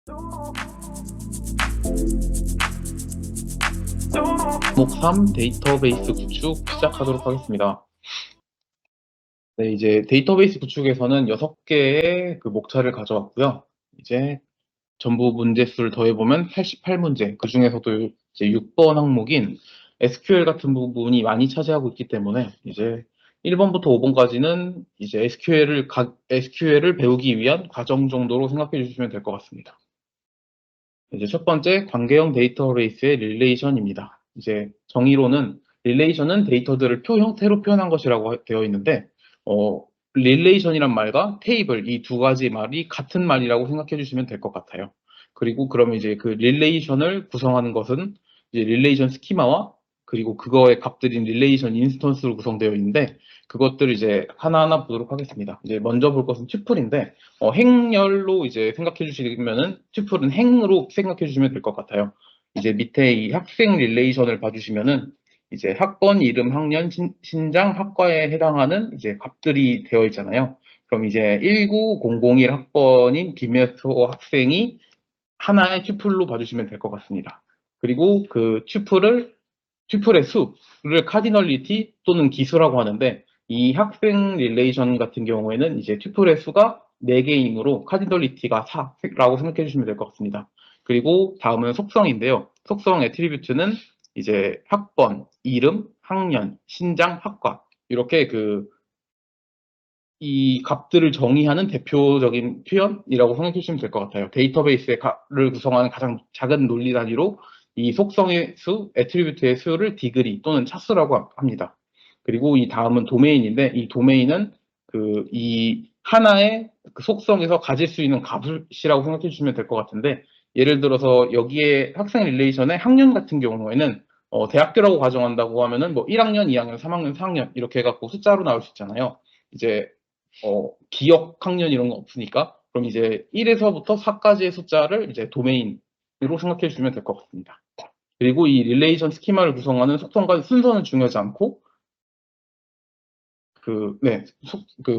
목목 3 데이터베이스 구축 시작하도록 하겠습니다. 네, 이제 데이터베이스 구축에서는 6개의 그 목차를 가져왔고요. 이제 전부 문제수를 더해보면 88문제, 그 중에서도 이제 6번 항목인 SQL 같은 부분이 많이 차지하고 있기 때문에 이제 1번부터 5번까지는 이제 SQL을 배우기 위한 과정 정도로 생각해 주시면 될 것 같습니다. 이제 첫 번째, 관계형 데이터베이스의 릴레이션입니다. 이제 정의로는 릴레이션은 데이터들을 표 형태로 표현한 것이라고 되어 있는데, 릴레이션이란 말과 테이블, 이 두 가지 말이 같은 말이라고 생각해 주시면 될 것 같아요. 그리고 그러면 이제 그 릴레이션을 구성하는 것은 이제 릴레이션 스키마와 그리고 그거의 값들인 릴레이션 인스턴스로 구성되어 있는데, 그것들을 이제 하나하나 보도록 하겠습니다. 이제 먼저 볼 것은 튜플인데, 행렬로 이제 생각해 주시면은 튜플은 행으로 생각해 주시면 될 것 같아요. 이제 밑에 이 학생 릴레이션을 봐주시면은 이제 학번, 이름, 학년, 신장, 학과에 해당하는 이제 값들이 되어 있잖아요. 그럼 이제 1901 학번인 김혜수 학생이 하나의 튜플로 봐주시면 될 것 같습니다. 그리고 그 튜플의 수를 카디널리티 또는 기수라고 하는데, 이 학생 릴레이션 같은 경우에는 이제 튜플의 수가 4개이므로 카디널리티가 4라고 생각해 주시면 될 것 같습니다. 그리고 다음은 속성인데요. 속성 애트리뷰트는 이제 학번, 이름, 학년, 신장, 학과 이렇게 이 값들을 정의하는 대표적인 표현이라고 생각해 주시면 될 것 같아요. 데이터베이스를 구성하는 가장 작은 논리 단위로 이 속성의 수, 애트리뷰트의 수를 디그리 또는 차수라고 합니다. 그리고 이 다음은 도메인인데, 이 도메인은 이 하나의 그 속성에서 가질 수 있는 값이라고 생각해 주시면 될 것 같은데, 예를 들어서 여기에 학생 릴레이션의 학년 같은 경우에는 대학교라고 가정한다고 하면은 뭐 1학년, 2학년, 3학년, 4학년 이렇게 해갖고 숫자로 나올 수 있잖아요. 이제 기억 학년 이런 거 없으니까, 그럼 이제 1에서부터 4까지의 숫자를 이제 도메인으로 생각해 주시면 될 것 같습니다. 그리고 이 릴레이션 스키마를 구성하는 속성과 순서는 중요하지 않고,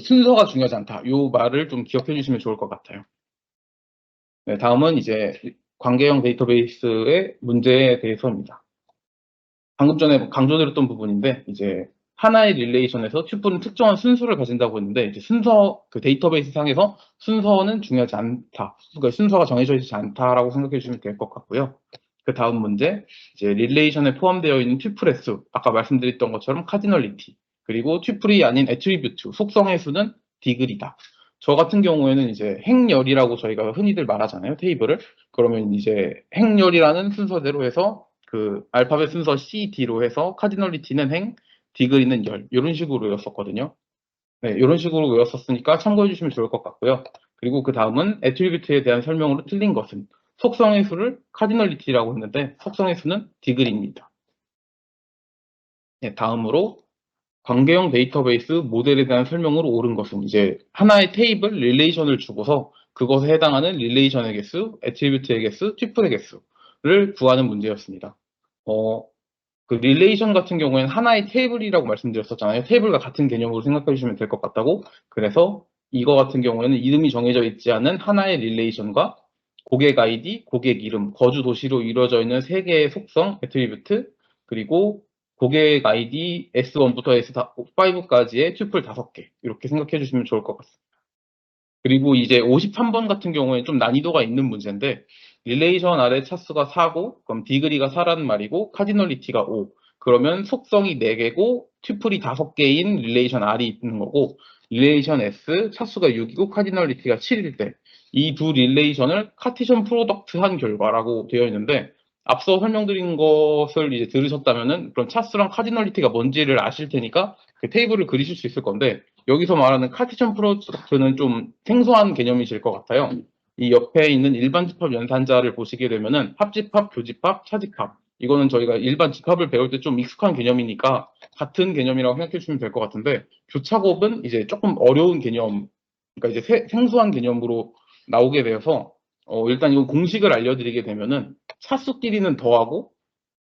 순서가 중요하지 않다. 이 말을 좀 기억해 주시면 좋을 것 같아요. 네, 다음은 이제 관계형 데이터베이스의 문제에 대해서입니다. 방금 전에 강조드렸던 부분인데, 이제 하나의 릴레이션에서 튜플은 특정한 순서를 가진다고 했는데, 이제 그 데이터베이스 상에서 순서는 중요하지 않다. 그러니까 순서가 정해져 있지 않다라고 생각해 주시면 될 것 같고요. 그 다음 문제, 이제 릴레이션에 포함되어 있는 튜플의 수, 아까 말씀드렸던 것처럼 카디널리티, 그리고 튜플이 아닌 애트리뷰트, 속성의 수는 디그리다. 저 같은 경우에는 이제 행렬이라고 저희가 흔히들 말하잖아요, 테이블을. 그러면 이제 행렬이라는 순서대로 해서 그 알파벳 순서 C, D로 해서 카디널리티는 행, 디그리는 열, 이런 식으로 외웠었거든요. 네, 이런 식으로 외웠었으니까 참고해 주시면 좋을 것 같고요. 그리고 그 다음은 애트리뷰트에 대한 설명으로 틀린 것은 속성의 수를 카디널리티라고 했는데, 속성의 수는 디그리입니다. 네, 다음으로 관계형 데이터베이스 모델에 대한 설명으로 옳은 것은 이제 하나의 테이블 릴레이션을 주고서 그것에 해당하는 릴레이션의 개수, 애트리뷰트의 개수, 튜플의 개수를 구하는 문제였습니다. 그 릴레이션 같은 경우에는 하나의 테이블이라고 말씀드렸었잖아요. 테이블과 같은 개념으로 생각해 주시면 될 것 같다고. 그래서 이거 같은 경우에는 이름이 정해져 있지 않은 하나의 릴레이션과 고객 아이디, 고객 이름, 거주 도시로 이루어져 있는 3개의 속성, 애트리뷰트, 그리고 고객 아이디 S1부터 S5까지의 튜플 5개 이렇게 생각해 주시면 좋을 것 같습니다. 그리고 이제 53번 같은 경우에 좀 난이도가 있는 문제인데, 릴레이션 아래 차수가 4고 그럼 디그리가 4라는 말이고 카디널리티가 5, 그러면 속성이 4개고 튜플이 5개인 릴레이션 R이 있는 거고, 릴레이션 S 차수가 6이고 카디널리티가 7일 때 이 두 릴레이션을 카티션 프로덕트 한 결과라고 되어 있는데, 앞서 설명드린 것을 이제 들으셨다면은 그럼 차수랑 카디널리티가 뭔지를 아실 테니까 그 테이블을 그리실 수 있을 건데, 여기서 말하는 카티션 프로덕트는 좀 생소한 개념이실 것 같아요. 이 옆에 있는 일반 집합 연산자를 보시게 되면은 합집합, 교집합, 차집합, 이거는 저희가 일반 집합을 배울 때 좀 익숙한 개념이니까 같은 개념이라고 생각해 주시면 될 것 같은데, 교차곱은 이제 조금 어려운 개념, 그러니까 이제 생소한 개념으로 나오게 되어서 일단 이 공식을 알려드리게 되면은 차수끼리는 더하고,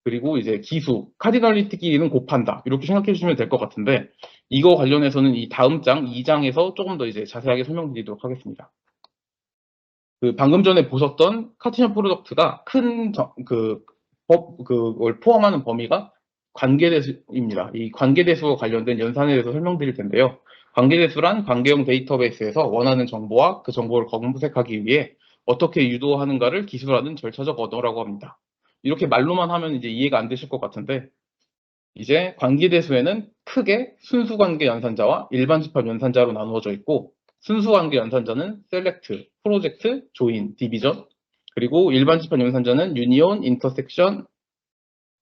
그리고 이제 기수, 카디널리티끼리는 곱한다. 이렇게 생각해 주시면 될 것 같은데, 이거 관련해서는 이 다음 장, 2장에서 조금 더 이제 자세하게 설명드리도록 하겠습니다. 그 방금 전에 보셨던 카티션 프로덕트가 그걸 포함하는 범위가 관계대수입니다. 이 관계대수와 관련된 연산에 대해서 설명드릴 텐데요. 관계대수란 관계형 데이터베이스에서 원하는 정보와 그 정보를 검색하기 위해 어떻게 유도하는가를 기술하는 절차적 언어라고 합니다. 이렇게 말로만 하면 이제 이해가 안 되실 것 같은데, 이제 관계대수에는 크게 순수관계 연산자와 일반집합 연산자로 나누어져 있고, 순수관계 연산자는 셀렉트, 프로젝트, 조인, 디비전, 그리고 일반집합 연산자는 유니온, 인터섹션,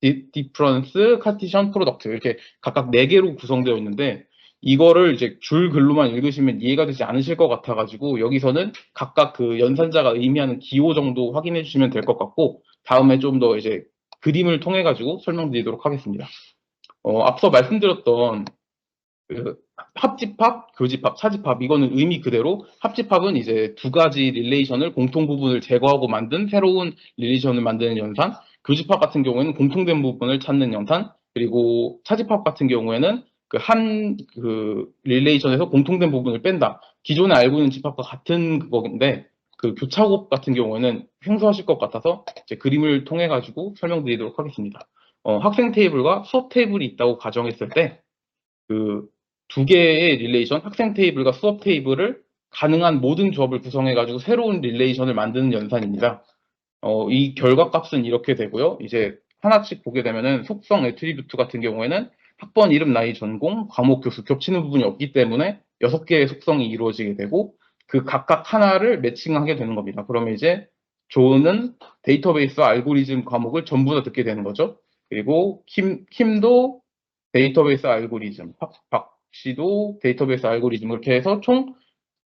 디프런스, 카티션, 프로덕트, 이렇게 각각 4개로 구성되어 있는데, 이거를 이제 줄 글로만 읽으시면 이해가 되지 않으실 것 같아가지고 여기서는 각각 그 연산자가 의미하는 기호 정도 확인해 주시면 될 것 같고, 다음에 좀 더 이제 그림을 통해 가지고 설명드리도록 하겠습니다. 앞서 말씀드렸던 그 합집합, 교집합, 차집합, 이거는 의미 그대로 합집합은 이제 두 가지 릴레이션을 공통 부분을 제거하고 만든 새로운 릴레이션을 만드는 연산, 교집합 같은 경우에는 공통된 부분을 찾는 연산, 그리고 차집합 같은 경우에는 그 릴레이션에서 공통된 부분을 뺀다. 기존에 알고 있는 집합과 같은 그거인데, 그 교차곱 같은 경우에는 생소하실 것 같아서 이제 그림을 통해 가지고 설명드리도록 하겠습니다. 학생 테이블과 수업 테이블이 있다고 가정했을 때, 그 두 개의 릴레이션, 학생 테이블과 수업 테이블을 가능한 모든 조합을 구성해가지고 새로운 릴레이션을 만드는 연산입니다. 이 결과값은 이렇게 되고요. 이제 하나씩 보게 되면은 속성 애트리뷰트 같은 경우에는 학번 이름, 나이, 전공, 과목, 교수 겹치는 부분이 없기 때문에 6개의 속성이 이루어지게 되고, 그 각각 하나를 매칭하게 되는 겁니다. 그러면 이제 조는 데이터베이스와 알고리즘 과목을 전부 다 듣게 되는 거죠. 그리고 킴도 데이터베이스 알고리즘, 박 씨도 데이터베이스 알고리즘, 이렇게 해서 총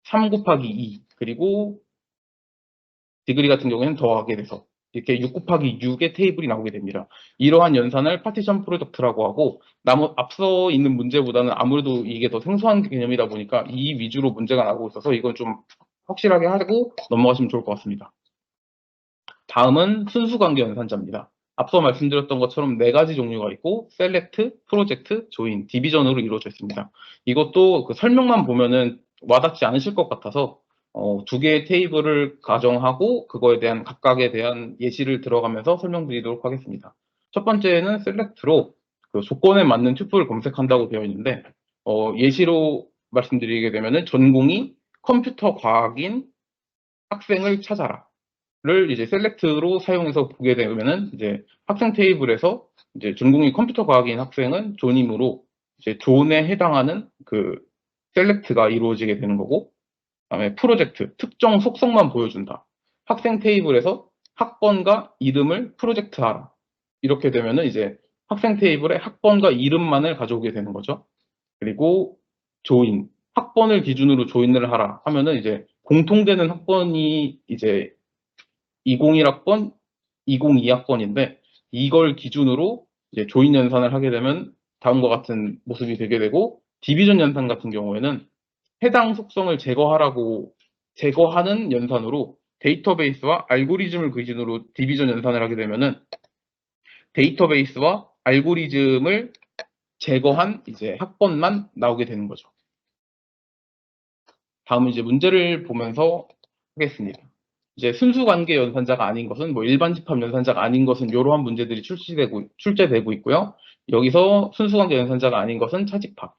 3 곱하기 2, 그리고 디그리 같은 경우에는 더하게 돼서 이렇게 6 곱하기 6의 테이블이 나오게 됩니다. 이러한 연산을 파티션 프로덕트라고 하고, 앞서 있는 문제보다는 아무래도 이게 더 생소한 개념이다 보니까 이 위주로 문제가 나오고 있어서 이건 좀 확실하게 하고 넘어가시면 좋을 것 같습니다. 다음은 순수관계 연산자입니다. 앞서 말씀드렸던 것처럼 4가지 종류가 있고, 셀렉트, 프로젝트, 조인, 디비전으로 이루어져 있습니다. 이것도 그 설명만 보면은 와닿지 않으실 것 같아서 2개의 테이블을 가정하고 그거에 대한 각각에 대한 예시를 들어가면서 설명드리도록 하겠습니다. 첫 번째는 셀렉트로 그 조건에 맞는 튜플을 검색한다고 되어 있는데, 예시로 말씀드리게 되면은 전공이 컴퓨터 과학인 학생을 찾아라 를 이제 셀렉트로 사용해서 보게 되면은, 이제 학생 테이블에서 이제 전공이 컴퓨터 과학인 학생은 존이므로 이제 존에 해당하는 그 셀렉트가 이루어지게 되는 거고, 그다음에 프로젝트, 특정 속성만 보여준다. 학생 테이블에서 학번과 이름을 프로젝트하라. 이렇게 되면은 이제 학생 테이블에 학번과 이름만을 가져오게 되는 거죠. 그리고 조인, 학번을 기준으로 조인을 하라 하면은 이제 공통되는 학번이 이제 2021학번, 2022학번인데, 이걸 기준으로 이제 조인 연산을 하게 되면 다음과 같은 모습이 되게 되고, 디비전 연산 같은 경우에는 해당 속성을 제거하는 연산으로 데이터베이스와 알고리즘을 기준으로 디비전 연산을 하게 되면은 데이터베이스와 알고리즘을 제거한 이제 학번만 나오게 되는 거죠. 다음은 이제 문제를 보면서 하겠습니다. 이제 순수관계 연산자가 아닌 것은, 뭐 일반 집합 연산자가 아닌 것은 이러한 문제들이 출제되고 있고요. 여기서 순수관계 연산자가 아닌 것은 차집합.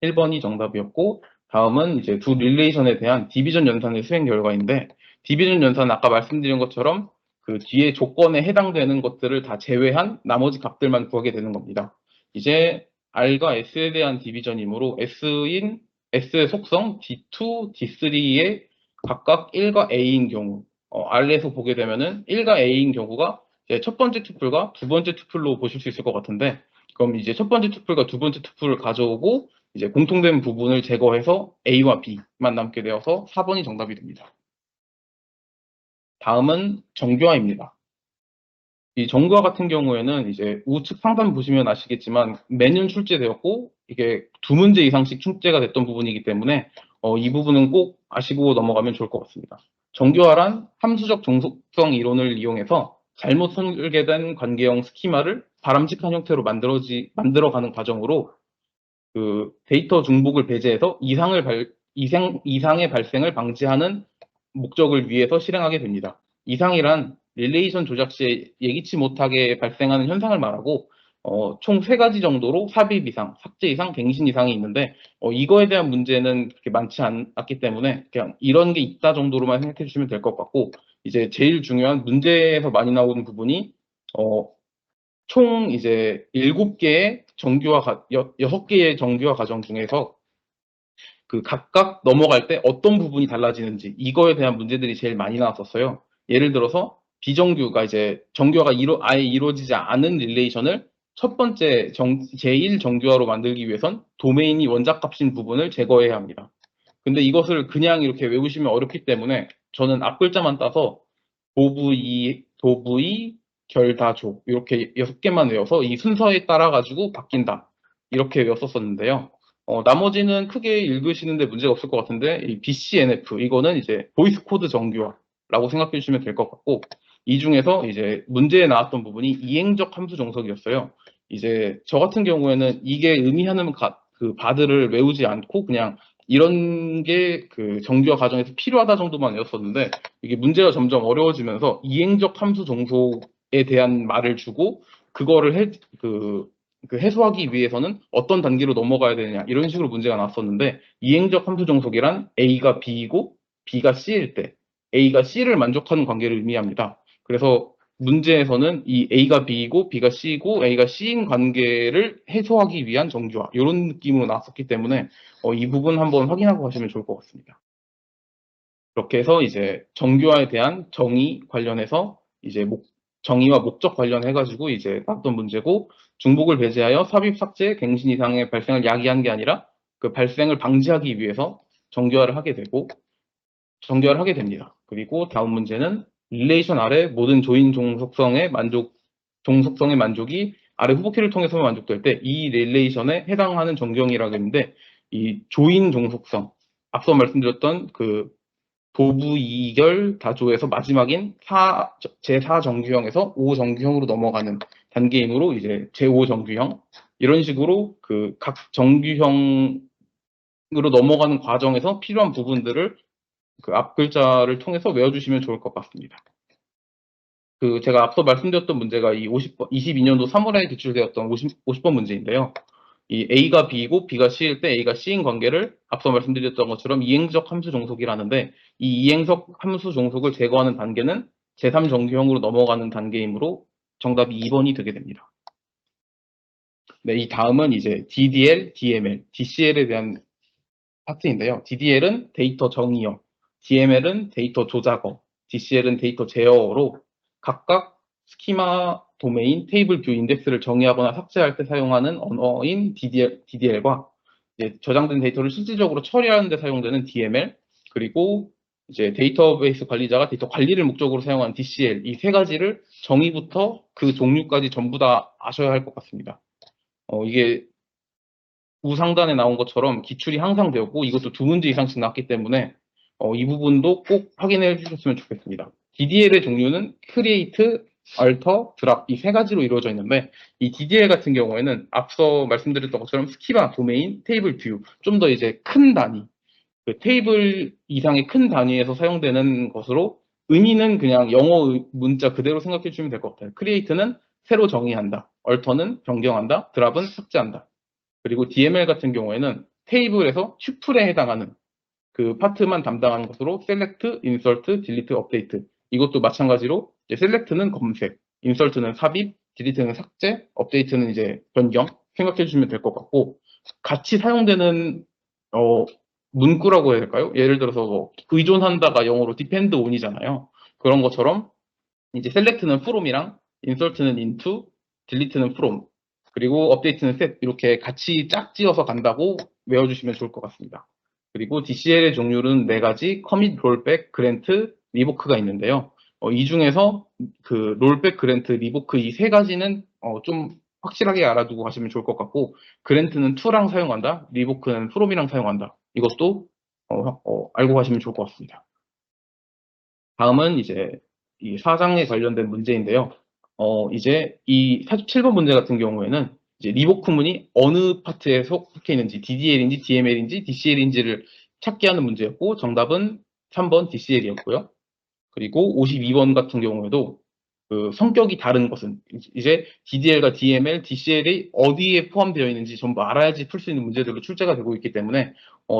1번이 정답이었고, 다음은 이제 두 릴레이션에 대한 디비전 연산의 수행 결과인데, 디비전 연산은 아까 말씀드린 것처럼 그 뒤에 조건에 해당되는 것들을 다 제외한 나머지 값들만 구하게 되는 겁니다. 이제 R과 S에 대한 디비전이므로 S의 속성 D2, D3의 각각 1과 A인 경우, R에서 보게 되면은 1과 A인 경우가 이제 첫 번째 투플과 두 번째 투플로 보실 수 있을 것 같은데, 그럼 이제 첫 번째 투플과 두 번째 투플을 가져오고 이제 공통된 부분을 제거해서 A와 B만 남게 되어서 4번이 정답이 됩니다. 다음은 정교화입니다. 이 정교화 같은 경우에는 이제 우측 상단 보시면 아시겠지만 매년 출제되었고, 이게 2문제 이상씩 출제가 됐던 부분이기 때문에 이 부분은 꼭 아시고 넘어가면 좋을 것 같습니다. 정교화란 함수적 종속성 이론을 이용해서 잘못 설계된 관계형 스키마를 바람직한 형태로 만들어가는 과정으로 그 데이터 중복을 배제해서 이상의 발생을 방지하는 목적을 위해서 실행하게 됩니다. 이상이란 릴레이션 조작 시에 예기치 못하게 발생하는 현상을 말하고 총 3가지 정도로 삽입 이상, 삭제 이상, 갱신 이상이 있는데 이거에 대한 문제는 그렇게 많지 않기 때문에 그냥 이런 게 있다 정도로만 생각해 주시면 될 것 같고 이제 제일 중요한 문제에서 많이 나오는 부분이 총 이제 7개의 정규화 6개의 정규화 과정 중에서 그 각각 넘어갈 때 어떤 부분이 달라지는지 이거에 대한 문제들이 제일 많이 나왔었어요. 예를 들어서 비정규가 이제 정규화가 아예 이루어지지 않은 릴레이션을 첫 번째 제1 정규화로 만들기 위해선 도메인이 원작값인 부분을 제거해야 합니다. 근데 이것을 그냥 이렇게 외우시면 어렵기 때문에 저는 앞글자만 따서 도부이, 결다조 이렇게 6개만 외워서 이 순서에 따라 가지고 바뀐다. 이렇게 외웠었는데요. 나머지는 크게 읽으시는데 문제가 없을 것 같은데 이 BCNF 이거는 이제 보이스 코드 정규화라고 생각해 주시면 될 것 같고 이 중에서 이제 문제에 나왔던 부분이 이행적 함수 정석이었어요. 이제 저 같은 경우에는 이게 의미하는 그 바드를 외우지 않고 그냥 이런 게 그 정규화 과정에서 필요하다 정도만 외웠었는데 이게 문제가 점점 어려워지면서 이행적 함수 종속에 대한 말을 주고 그거를 그 해소하기 위해서는 어떤 단계로 넘어가야 되느냐 이런 식으로 문제가 나왔었는데 이행적 함수 종속이란 A가 B이고 B가 C일 때 A가 C를 만족하는 관계를 의미합니다. 그래서 문제에서는 이 A가 B이고 B가 C이고 A가 C인 관계를 해소하기 위한 정규화 이런 느낌으로 나왔었기 때문에 이 부분 한번 확인하고 가시면 좋을 것 같습니다. 그렇게 해서 이제 정규화에 대한 정의 관련해서 이제 정의와 목적 관련해가지고 이제 나왔던 문제고 중복을 배제하여 삽입, 삭제, 갱신 이상의 발생을 야기한 게 아니라 그 발생을 방지하기 위해서 정규화를 하게 됩니다. 그리고 다음 문제는 릴레이션 아래 모든 조인 종속성의 만족이 아래 후보키를 통해서만 만족될 때 이 릴레이션에 해당하는 정경이라고 했는데 이 조인 종속성 앞서 말씀드렸던 그 도부 2결 다조에서 마지막인 제4 정규형에서 5 정규형으로 넘어가는 단계이므로 이제 제5 정규형 이런 식으로 그 각 정규형으로 넘어가는 과정에서 필요한 부분들을 그 앞 글자를 통해서 외워주시면 좋을 것 같습니다. 그 제가 앞서 말씀드렸던 문제가 이 22년도 3월에 기출되었던 50번 문제인데요. 이 A가 B이고 B가 C일 때 A가 C인 관계를 앞서 말씀드렸던 것처럼 이행적 함수 종속이라는데 이 이행적 함수 종속을 제거하는 단계는 제3 정규형으로 넘어가는 단계이므로 정답이 2번이 되게 됩니다. 네, 이 다음은 이제 DDL, DML, DCL에 대한 파트인데요. DDL은 데이터 정의어, DML은 데이터 조작어, DCL은 데이터 제어어로 각각 스키마, 도메인, 테이블 뷰 인덱스를 정의하거나 삭제할 때 사용하는 언어인 DDL과 이제 저장된 데이터를 실질적으로 처리하는 데 사용되는 DML, 그리고 이제 데이터베이스 관리자가 데이터 관리를 목적으로 사용하는 DCL 이 3가지를 정의부터 그 종류까지 전부 다 아셔야 할 것 같습니다. 이게 우상단에 나온 것처럼 기출이 항상 되었고 이것도 2문제 이상씩 나왔기 때문에 이 부분도 꼭 확인해 주셨으면 좋겠습니다. DDL의 종류는 Create, Alter, Drop 이 3가지로 이루어져 있는데 이 DDL 같은 경우에는 앞서 말씀드렸던 것처럼 스키마, 도메인, 테이블 뷰 좀 더 이제 큰 단위 그 테이블 이상의 큰 단위에서 사용되는 것으로 의미는 그냥 영어 문자 그대로 생각해 주시면 될 것 같아요. Create는 새로 정의한다. Alter는 변경한다. Drop은 삭제한다. 그리고 DML 같은 경우에는 테이블에서 튜플에 해당하는 그 파트만 담당하는 것으로 select, insert, delete, update 이것도 마찬가지로 이제 select는 검색, insert는 삽입, delete는 삭제, update는 이제 변경 생각해 주시면 될 것 같고 같이 사용되는 문구라고 해야 될까요? 예를 들어서 뭐 의존한다가 영어로 depend on이잖아요. 그런 것처럼 이제 select는 from이랑 insert는 into, delete는 from 그리고 업데이트는 set 이렇게 같이 짝지어서 간다고 외워주시면 좋을 것 같습니다. 그리고 DCL의 종류는 4가지 commit, rollback, grant, revoke가 있는데요. 이 중에서 그 rollback, grant, revoke 이 3가지는 좀 확실하게 알아두고 가시면 좋을 것 같고 grant는 to랑 사용한다, revoke는 from이랑 사용한다. 이것도 알고 가시면 좋을 것 같습니다. 다음은 이제 이 사장에 관련된 문제인데요. 이제 이 47번 문제 같은 경우에는 이제 리보크문이 어느 파트에 속해 있는지 DDL인지 DML인지 DCL인지를 찾게 하는 문제였고 정답은 3번 DCL이었고요. 그리고 52번 같은 경우에도 그 성격이 다른 것은 이제 DDL과 DML, DCL이 어디에 포함되어 있는지 전부 알아야지 풀 수 있는 문제들로 출제가 되고 있기 때문에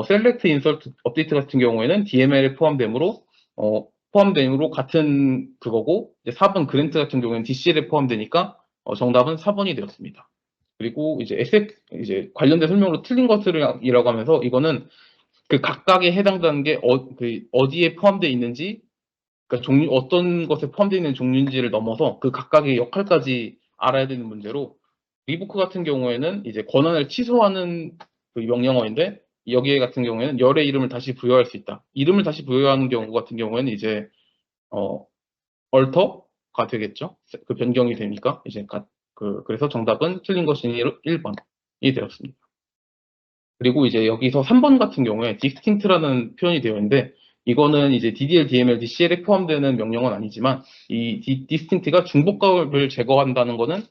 셀렉트 인서트 업데이트 같은 경우에는 DML에 포함됨으로 같은 그거고, 이제 4번 그랜트 같은 경우에는 DCL에 포함되니까 정답은 4번이 되었습니다. 그리고 이제 이제 관련된 설명으로 틀린 것들이라고 하면서 이거는 그 각각에 해당되는 게 어디에 포함되어 있는지, 그러니까 어떤 것에 포함되어 있는 종류인지를 넘어서 그 각각의 역할까지 알아야 되는 문제로, 리부크 같은 경우에는 이제 권한을 취소하는 그 명령어인데, 여기에 같은 경우에는 열의 이름을 다시 부여할 수 있다. 이름을 다시 부여하는 경우 같은 경우에는 이제 얼터가 되겠죠. 그 변경이 되니까 이제 그래서 정답은 틀린 것이 1번이 되었습니다. 그리고 이제 여기서 3번 같은 경우에 distinct라는 표현이 되어 있는데, 이거는 이제 DDL, DML, DCL에 포함되는 명령은 아니지만 이 distinct가 중복값을 제거한다는 거는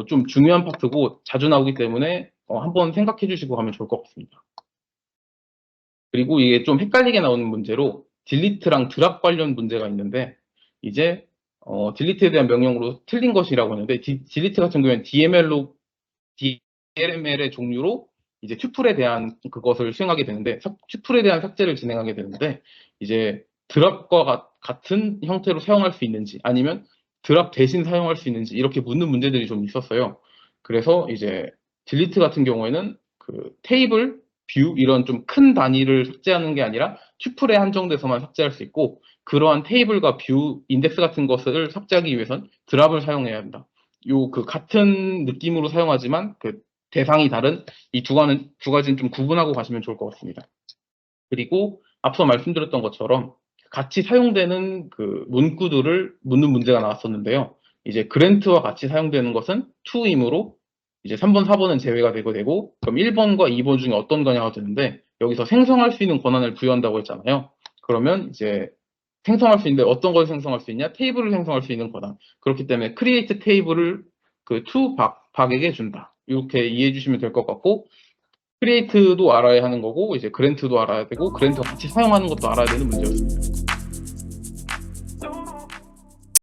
좀 중요한 파트고 자주 나오기 때문에 한번 생각해 주시고 가면 좋을 것 같습니다. 그리고 이게 좀 헷갈리게 나오는 문제로 딜리트랑 드랍 관련 문제가 있는데, 이제 딜리트에 대한 명령으로 틀린 것이라고 하는데, 딜리트 같은 경우에는 DLML의 종류로 이제 튜플에 대한 그것을 수행하게 되는데, 튜플에 대한 삭제를 진행하게 되는데, 이제 드랍과 같은 형태로 사용할 수 있는지 아니면 드랍 대신 사용할 수 있는지 이렇게 묻는 문제들이 좀 있었어요. 그래서 이제 딜리트 같은 경우에는 그 테이블, 뷰 이런 좀 큰 단위를 삭제하는 게 아니라 튜플에 한정돼서만 삭제할 수 있고, 그러한 테이블과 뷰, 인덱스 같은 것을 삭제하기 위해선 드랍을 사용해야 한다. 그 같은 느낌으로 사용하지만 그 대상이 다른 이 두 가지는 좀 구분하고 가시면 좋을 것 같습니다. 그리고 앞서 말씀드렸던 것처럼 같이 사용되는 그 문구들을 묻는 문제가 나왔었는데요. 이제 그랜트와 같이 사용되는 것은 to이므로 이제 3번, 4번은 제외가 되고, 그럼 1번과 2번 중에 어떤 거냐가 되는데, 여기서 생성할 수 있는 권한을 부여한다고 했잖아요. 그러면 이제 생성할 수 있는데 어떤 걸 생성할 수 있냐? 테이블을 생성할 수 있는 권한. 그렇기 때문에 create 테이블을 그 to 박에게 준다. 이렇게 이해해 주시면 될 것 같고, 크리에이트도 알아야 하는 거고, 이제 그랜트도 알아야 되고, 그랜트와 같이 사용하는 것도 알아야 되는 문제였습니다.